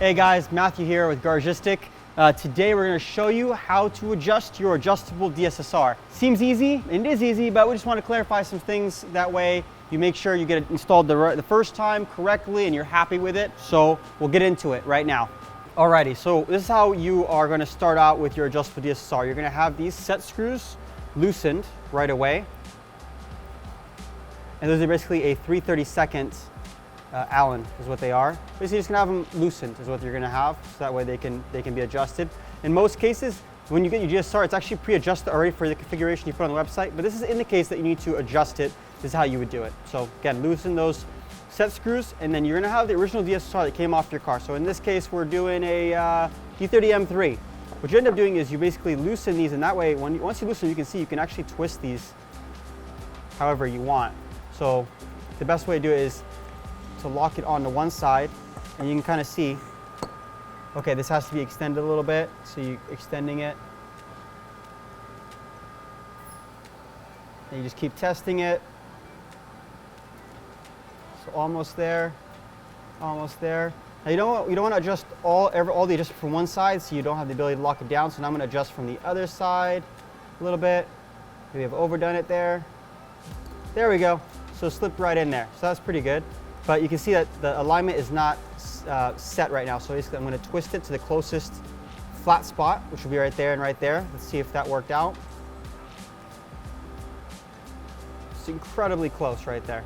Hey guys, Matthew here with Garagistic. Today we're going to show you how to adjust your adjustable DSSR. Seems easy, and it is easy, but we just want to clarify some things. That way you make sure you get it installed the first time correctly and you're happy with it. So we'll get into it right now. Alrighty, so this is how you are going to start out with your adjustable DSSR. You're going to have these set screws loosened right away. And those are basically a 3/32 Allen is what they are. Basically, you're just gonna have them loosened is what you're gonna have, so that way they can be adjusted. In most cases, when you get your DSSR, it's actually pre-adjusted already for the configuration you put on the website. But this is in the case that you need to adjust it. This is how you would do it. So again, loosen those set screws, and then you're gonna have the original DSSR that came off your car. So in this case, we're doing a E30 M3. What you end up doing is you basically loosen these, and that way, once you loosen, you can see you can actually twist these however you want. So the best way to do it is to lock it onto one side, and you can kind of see, okay, this has to be extended a little bit, so you're extending it. And you just keep testing it. So almost there, almost there. Now you don't want to adjust all the adjustment from one side, so you don't have the ability to lock it down. So now I'm going to adjust from the other side a little bit. Maybe I've overdone it there. There we go. So it slipped right in there. So that's pretty good. But you can see that the alignment is not set right now. So basically I'm going to twist it to the closest flat spot, which will be right there and right there. Let's see if that worked out. It's incredibly close right there.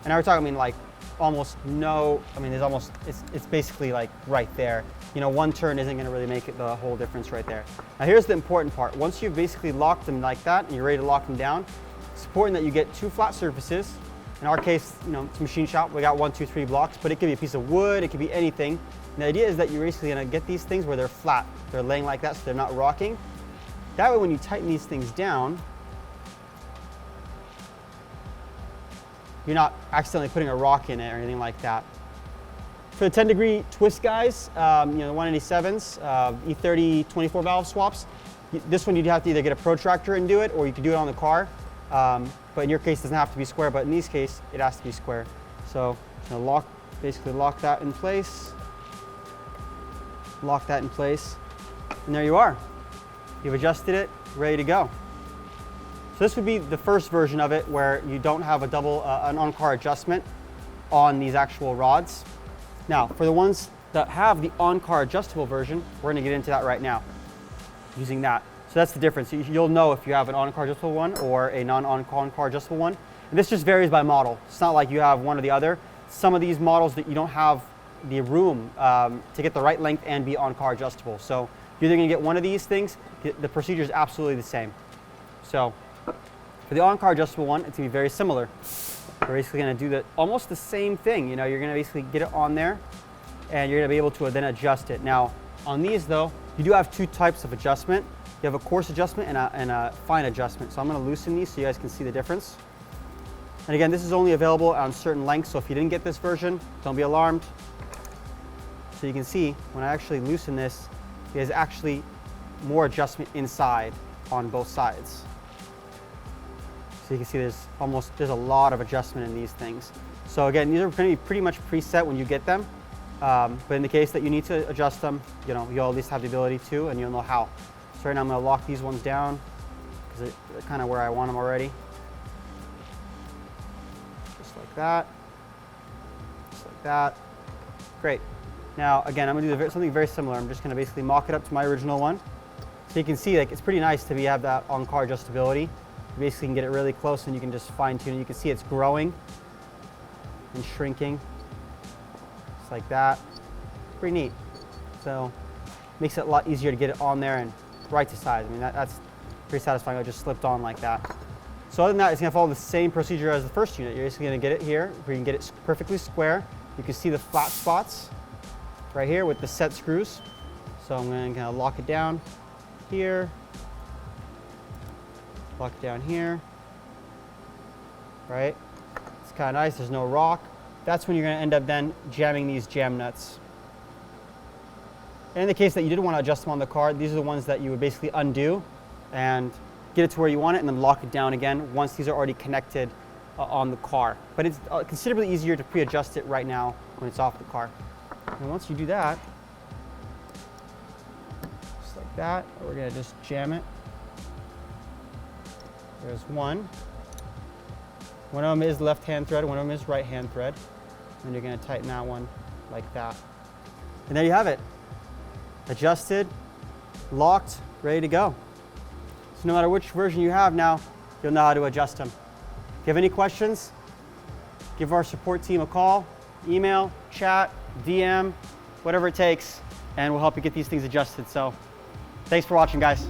And now we're talking, I mean, like almost no, I mean, it's basically like right there. You know, one turn isn't going to really make it the whole difference right there. Now here's the important part. Once you've basically locked them like that and you're ready to lock them down, it's important that you get two flat surfaces. In our case, you know, it's a machine shop. We got 1, 2, 3 blocks, but it could be a piece of wood. It could be anything. And the idea is that you're basically going to get these things where they're flat. They're laying like that, so they're not rocking. That way, when you tighten these things down, you're not accidentally putting a rock in it or anything like that. For the 10-degree twist guys, you know, the 187s, E30 24 valve swaps, this one you'd have to either get a protractor and do it, or you could do it on the car. But in your case, it doesn't have to be square, but in these case, it has to be square. So basically lock that in place, and there you are. You've adjusted it, ready to go. So this would be the first version of it where you don't have a an on-car adjustment on these actual rods. Now, for the ones that have the on-car adjustable version, we're gonna get into that right now, using that. So that's the difference. You'll know if you have an on-car adjustable one or a non-on-car adjustable one. And this just varies by model. It's not like you have one or the other. Some of these models that you don't have the room to get the right length and be on-car adjustable. So you're either gonna get one of these things, the procedure is absolutely the same. So for the on-car adjustable one, it's gonna be very similar. We're basically gonna do almost the same thing. You know, you're gonna basically get it on there and you're gonna be able to then adjust it. Now, on these though, you do have two types of adjustment. You have a coarse adjustment and a fine adjustment. So I'm going to loosen these so you guys can see the difference. And again, this is only available on certain lengths, so if you didn't get this version, don't be alarmed. So you can see when I actually loosen this, there's actually more adjustment inside on both sides. So you can see there's a lot of adjustment in these things. So again, these are going to be pretty much preset when you get them. But in the case that you need to adjust them, you know, you'll at least have the ability to, and you'll know how. So right now I'm going to lock these ones down because they're kind of where I want them already. Just like that. Just like that. Great. Now again, I'm going to do something very similar. I'm just going to basically mock it up to my original one. So you can see like it's pretty nice to have that on-car adjustability. You basically can get it really close and you can just fine tune it. You can see it's growing and shrinking. Just like that. Pretty neat. So makes it a lot easier to get it on there and right to size. I mean, that's pretty satisfying. I just slipped on like that. So other than that, it's going to follow the same procedure as the first unit. You're just going to get it here, where you can get it perfectly square. You can see the flat spots right here with the set screws. So I'm going to lock it down here, lock it down here, right? It's kind of nice. There's no rock. That's when you're going to end up then jamming these jam nuts. And in the case that you didn't want to adjust them on the car, these are the ones that you would basically undo and get it to where you want it and then lock it down again once these are already connected on the car. But it's considerably easier to pre-adjust it right now when it's off the car. And once you do that, that. We're gonna just jam it. There's one. One of them is left-hand thread, one of them is right-hand thread. And you're gonna tighten that one like that. And there you have it. Adjusted, locked, ready to go. So no matter which version you have now, you'll know how to adjust them. If you have any questions, give our support team a call, email, chat, DM, whatever it takes, and we'll help you get these things adjusted. So thanks for watching, guys.